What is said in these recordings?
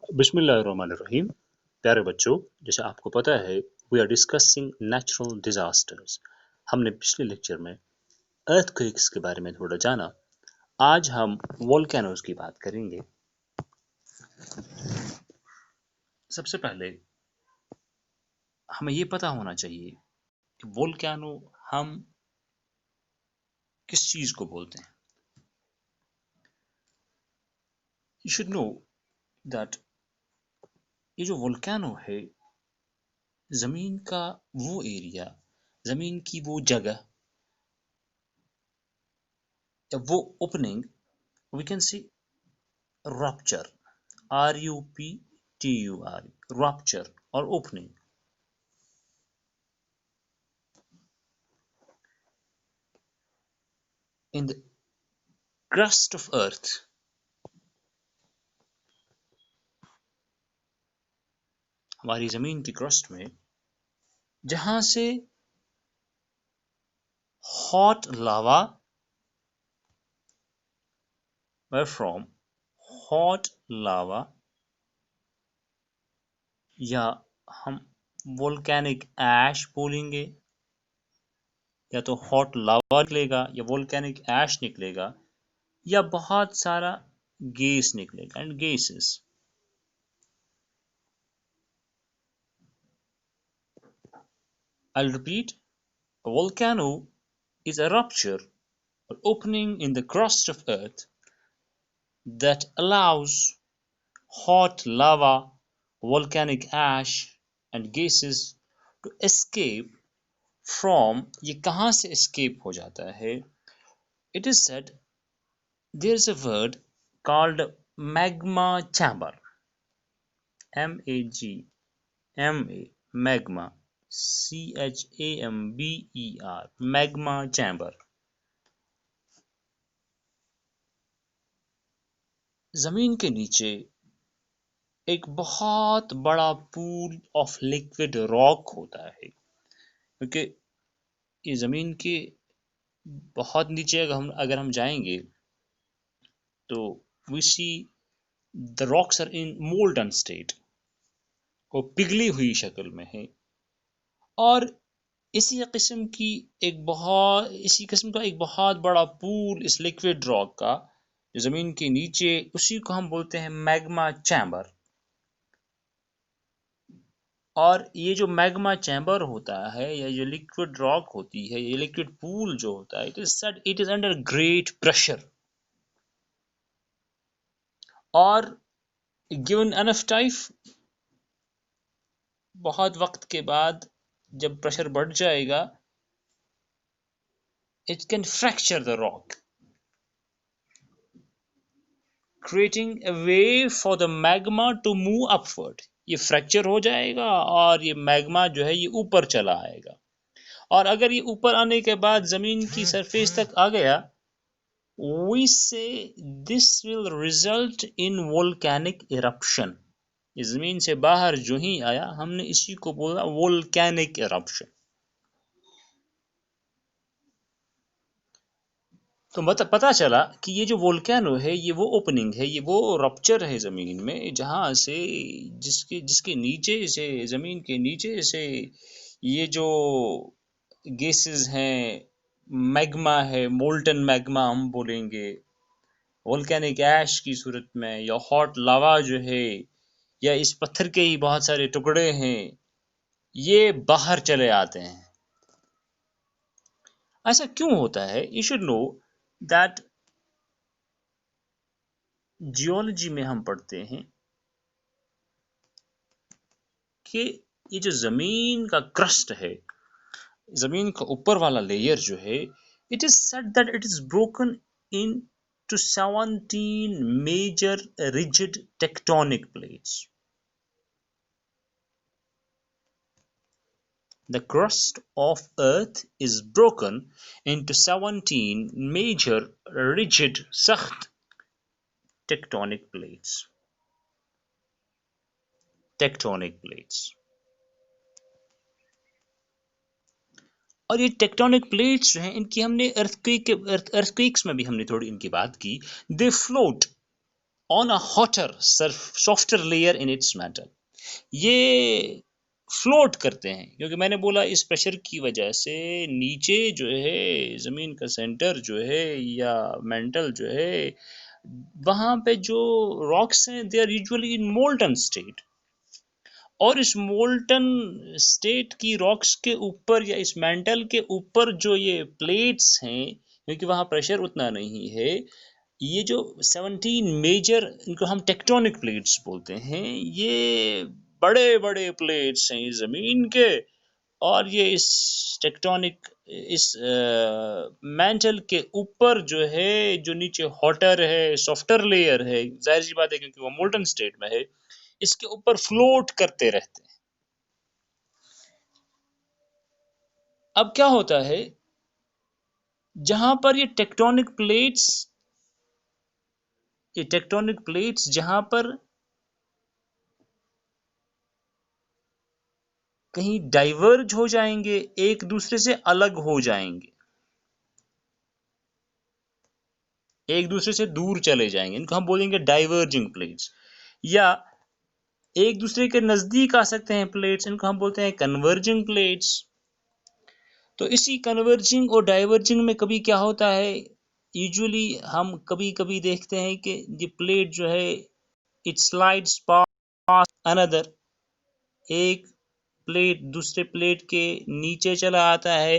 बिस्मिल्लाहिर्रहमानिर्रहीम। प्यारे बच्चों, जैसे आपको पता है we are discussing natural disasters. हमने पिछले लेक्चर में अर्थक्वेक्स के बारे में थोड़ा जाना। आज हम वोल्केनोज की बात करेंगे। सबसे पहले हमें ये पता होना चाहिए कि वोल्केनो हम किस चीज को बोलते हैं। यू शुड नो दैट ये जो वोल्केनो है, जमीन का वो एरिया, जमीन की वो जगह या वो opening, we can see rupture, R-U-P-T-U-R, rupture or opening. In the crust of earth, हमारी जमीन की क्रस्ट में जहां से hot lava, where from hot lava, या हम volcanic ash बोलेंगे, या तो hot lava निकलेगा या volcanic ash निकलेगा या बहुत सारा गैस निकलेगा and gases. I'll repeat, a volcano is a rupture or opening in the crust of earth that allows hot lava, volcanic ash and gases to escape from. ये कहाँ से escape हो जाता है? It is said there is a word called magma chamber. M-A-G-M-A, magma, C-H-A-M-B-E-R, magma chamber. जमीन के नीचे एक बहुत बड़ा पूल ऑफ लिक्विड रॉक होता है, क्योंकि ये जमीन के बहुत नीचे अगर हम जाएंगे तो we see the rocks are in molten state, वो पिघली हुई शक्ल में है। और इसी किस्म का एक बहुत बड़ा पूल इस लिक्विड रॉक का जो जमीन के नीचे, उसी को हम बोलते हैं मैग्मा चैम्बर। और ये जो मैग्मा चैम्बर होता है या जो लिक्विड रॉक होती है, ये लिक्विड पूल जो होता है, it is under great pressure. और गिवन एनफ टाइम, बहुत वक्त के बाद जब प्रेशर बढ़ जाएगा, it can fracture the rock, creating a way for the magma to move upward. ये फ्रैक्चर हो जाएगा और ये मैग्मा जो है ये ऊपर चला आएगा। और अगर ये ऊपर आने के बाद जमीन की सरफेस तक आ गया, we say this will result in volcanic eruption. जमीन से बाहर जो ही आया, हमने इसी को बोला volcanic eruption. तो पता चला कि ये जो वोल्केनो है, ये वो ओपनिंग है, ये वो रप्चर है जमीन में, जहां से जिसके नीचे से, जमीन के नीचे से ये जो गैसेस हैं, मैग्मा है, मोल्टन मैग्मा हम बोलेंगे, वोल्केनिक ऐश की सूरत में, या हॉट लावा जो है, या इस पत्थर के ही बहुत सारे टुकड़े हैं, ये बाहर चले आते हैं। ऐसा क्यों होता है? You should know that geology में हम पढ़ते हैं कि ये जो जमीन का क्रस्ट है, जमीन का ऊपर वाला लेयर जो है, it is said that it is broken in to 17 major rigid tectonic plates. The crust of Earth is broken into 17 major rigid सख्त tectonic plates. Tectonic plates. और ये टेक्टोनिक प्लेट्स जो हैं, इनकी हमने अर्थक्वेक्स में भी हमने थोड़ी इनकी बात की। दे float on a hotter softer layer in its mantle. ये फ्लोट करते हैं क्योंकि मैंने बोला इस प्रेशर की वजह से नीचे जो है ज़मीन का सेंटर जो है या मेंटल जो है वहाँ पे जो रॉक्स हैं they are usually in molten state, और इस मोल्टन स्टेट की रॉक्स के ऊपर या इस मेंटल के ऊपर जो ये प्लेट्स हैं क्योंकि वहाँ प्रेशर उतना नहीं है, ये जो 17 मेजर इनको हम टेक्टोनिक प्लेट्स बोलते हैं, ये बड़े बड़े प्लेट्स हैं इस ज़मीन के, और ये इस टेक्टोनिक इस मेंटल के ऊपर जो है जो नीचे हॉटर है सॉफ्टर लेयर है, जाहिर सी बात है क्योंकि वो मोल्टन स्टेट में है, इसके ऊपर फ्लोट करते रहते हैं। अब क्या होता है जहां पर ये टेक्टोनिक प्लेट्स जहां पर कहीं डाइवर्ज हो जाएंगे, एक दूसरे से अलग हो जाएंगे, एक दूसरे से दूर चले जाएंगे, इनको हम बोलेंगे डाइवर्जिंग प्लेट्स, या एक दूसरे के नजदीक आ सकते हैं प्लेट्स, इनको हम बोलते हैं कन्वर्जिंग प्लेट्स। तो इसी कन्वर्जिंग और डाइवर्जिंग में कभी क्या होता है, यूजुअली हम कभी कभी देखते हैं कि ये प्लेट जो है इट स्लाइड्स पास अनदर, एक प्लेट दूसरे प्लेट के नीचे चला आता है,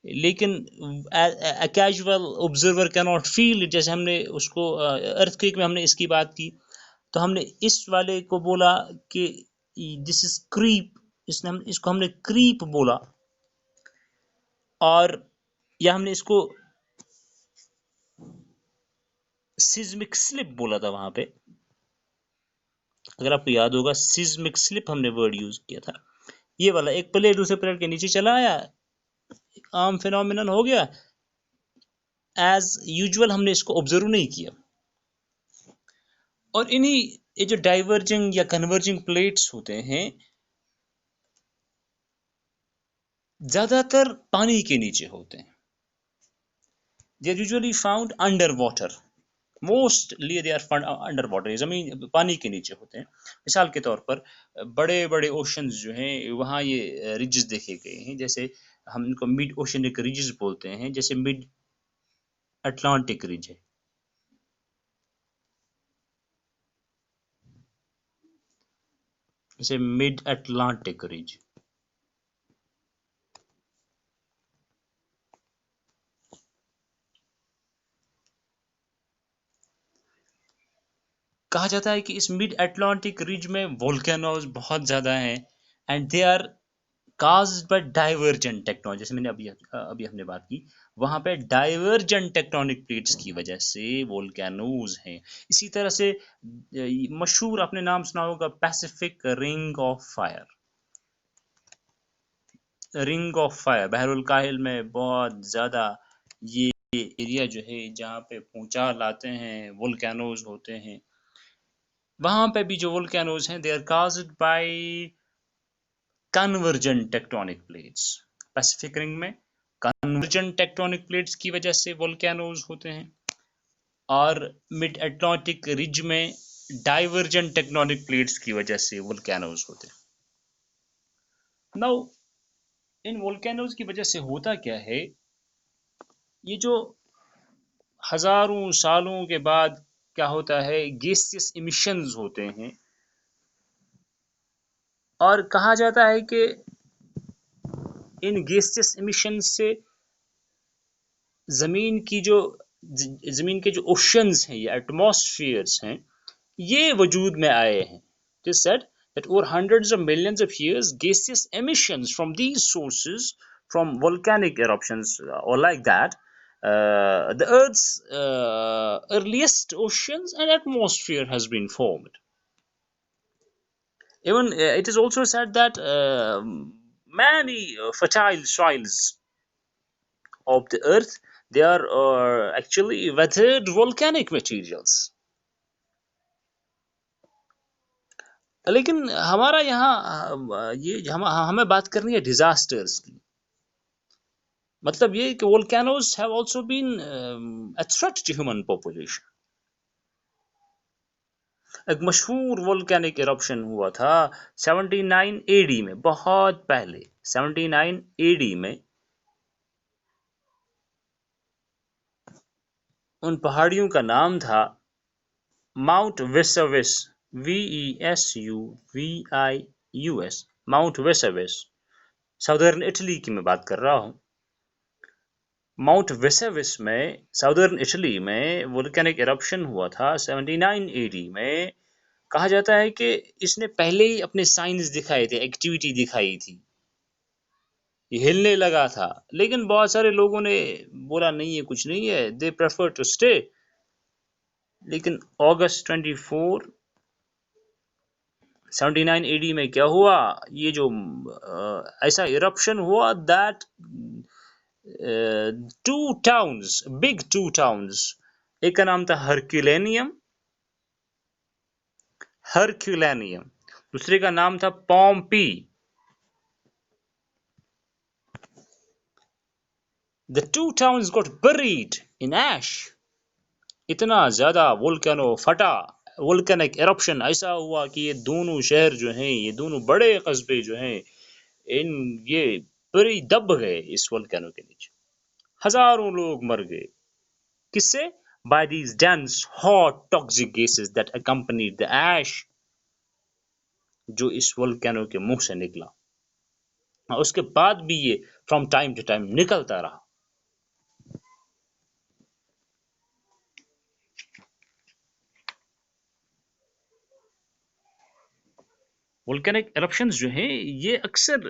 लेकिन casual observer can not feel it, जैसे हमने उसको अर्थक्वेक में हमने इसकी बात की, तो हमने इस वाले को बोला कि दिस इज क्रीप, इसको हमने क्रीप बोला, और या हमने इसको सिज्मिक स्लिप बोला था वहां पे, अगर आपको याद होगा सिज्मिक स्लिप हमने वर्ड यूज किया था। ये वाला एक प्लेट दूसरे प्लेट के नीचे चला आया, आम फिनोमिनन हो गया, एज यूजुअल हमने इसको ऑब्जर्व नहीं किया। और इन्हीं ये जो डाइवर्जिंग या कन्वर्जिंग प्लेट्स होते हैं ज्यादातर पानी के नीचे होते हैं, they are usually found under water, mostly they are found under water, जमीन पानी के नीचे होते हैं। मिसाल के तौर पर बड़े बड़े ओशंस जो हैं वहाँ ये रिजेस देखे गए हैं, जैसे हम इनको मिड ओशनिक रिजेस बोलते हैं, जैसे मिड अटलांटिक रिज है, जैसे मिड अटलांटिक रिज। कहा जाता है कि इस मिड अटलांटिक रिज में वोल्केनोज बहुत ज़्यादा हैं, and they are caused by divergent tectonic, जैसे मैंने अभी हमने बात की, वहाँ पे डाइवर्जेंट टेक्टोनिक प्लेट्स की वजह से वोल्केनोज हैं। इसी तरह से मशहूर आपने नाम सुना होगा Pacific ring of fire, ring of fire बहरुल काहिल में बहुत ज़्यादा ये एरिया जो है जहाँ पे भूचाल आते हैं वोल्केनोज होते हैं, वहाँ पे भी जो वोल्केनोज हैं they are caused by convergent tectonic plates. Pacific ring में कन्वर्जेंट टेक्टोनिक प्लेट्स की वजह से वोल्केनोज होते हैं, और मिड अटलांटिक रिज में डाइवर्जेंट टेक्टोनिक प्लेट्स की वजह से वोल्केनोज होते हैं। नाउ इन वोल्केनोज की वजह से होता क्या है, ये जो हजारों सालों के बाद क्या होता है, गैसियस इमिशंस होते हैं, और कहा जाता है कि इन गैसियस इमिशंस से ज़मीन की जो ज़मीन के जो ओशंस हैं या एटमॉस्फेयर्स हैं ये वजूद में आए हैं। It is said that over hundreds of millions of years gaseous emissions from these sources, from volcanic eruptions or like that, the earth's earliest oceans and atmosphere has been formed. Even it is also said that many fertile soils of the earth, they are actually weathered volcanic materials. लेकिन हमारा यहाँ ये हमें बात करनी है disasters की, मतलब ये कि volcanoes have also been a threat to human population. एक मशहूर वोल्केनिक इरप्शन हुआ था 79 एडी में, बहुत पहले 79 एडी में। उन पहाड़ियों का नाम था mount Vesuvius, VESUVIUS, mount Vesuvius. Southern Italy की मैं बात कर रहा हूँ। माउंट वेसुवियस में साउदर्न इटली में वोल्केनिक इरप्शन हुआ था 79 एडी में। कहा जाता है कि इसने पहले ही अपने साइंस दिखाए थे, एक्टिविटी दिखाई थी, ये हिलने लगा था, लेकिन बहुत सारे लोगों ने बोला नहीं है, कुछ नहीं है, दे प्रेफर टू स्टे। लेकिन अगस्त 24 79 एडी में क्या हुआ, ये जो ऐसा इरप्शन हुआ that two towns, big two towns, एक का नाम था हरक्यूलेनियम, दूसरे का नाम था Pompey. The two towns got buried in ash. इतना ज्यादा वोल्केनो फटा, वोल्केनिक एरप्शन ऐसा हुआ कि ये दोनों शहर जो हैं, ये दोनों बड़े कस्बे जो हैं, ये पूरी दब गए इस वोल्केनो के नीचे। हजारों लोग मर गए। किससे? By these dense hot toxic gases that accompanied the ash, जो इस वोल्केनो के मुंह से निकला। उसके बाद भी ये फ्रॉम टाइम टू टाइम निकलता रहा। वोल्केनिक एरप्शंस जो हैं, ये अक्सर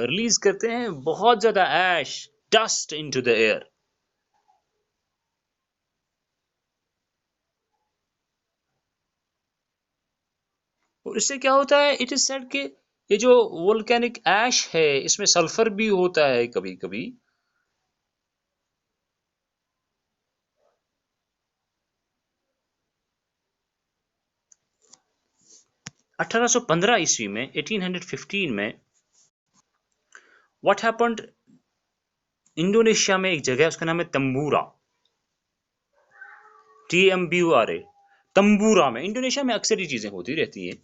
रिलीज करते हैं बहुत ज्यादा ऐश, डस्ट इनटू द एयर। और इससे क्या होता है, इट इज सेड कि ये जो वोल्केनिक ऐश है, इसमें सल्फर भी होता है कभी कभी। अठारह सौ 15 ईस्वी में, 1815 में, व्हाट हैपेंड, इंडोनेशिया में एक जगह है, उसका नाम है तंबूरा, TMBURA, तंबूरा में। इंडोनेशिया में अक्सर ये चीजें होती रहती हैं।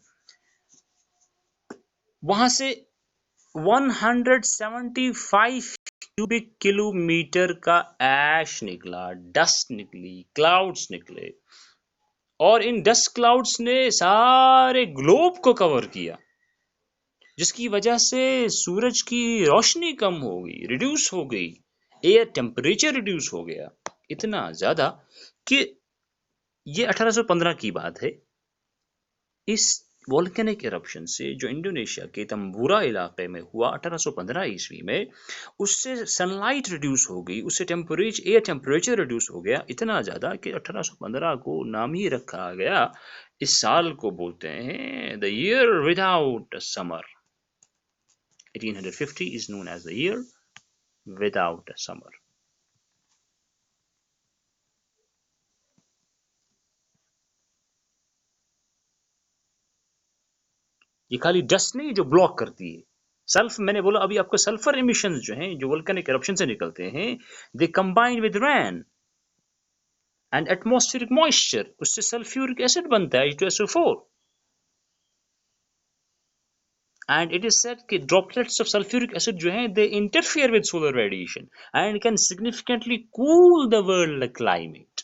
वहां से 175 क्यूबिक किलोमीटर का ऐश निकला, डस्ट निकली, क्लाउड्स निकले, और इन डस्ट क्लाउड्स ने सारे ग्लोब को कवर किया, जिसकी वजह से सूरज की रोशनी कम हो गई, रिड्यूस हो गई, एयर टेम्परेचर रिड्यूस हो गया इतना ज्यादा कि ये 1815 की बात है। इस वोल्केनिक इरप्शन से जो इंडोनेशिया के तंबूरा इलाके में हुआ 1815 ईस्वी में, उससे सनलाइट रिड्यूस हो गई, उससे एयर टेम्परेचर रिड्यूस हो गया इतना ज्यादा कि 1815 को नाम ही रखा गया। इस साल को बोलते हैं the year without summer. 1850 is known as the year without a summer. ये खाली डस्ट नहीं जो ब्लॉक करती है, सल्फ, मैंने बोला अभी आपको, सल्फर इमिशंस जो हैं, जो वोल्केनिक इरप्शन से निकलते हैं, they combine with rain and atmospheric moisture, उससे सल्फ्यूरिक एसिड बनता है H2SO4, and it is said कि droplets of sulfuric acid जो हैं, they interfere with solar radiation and can significantly cool the world climate.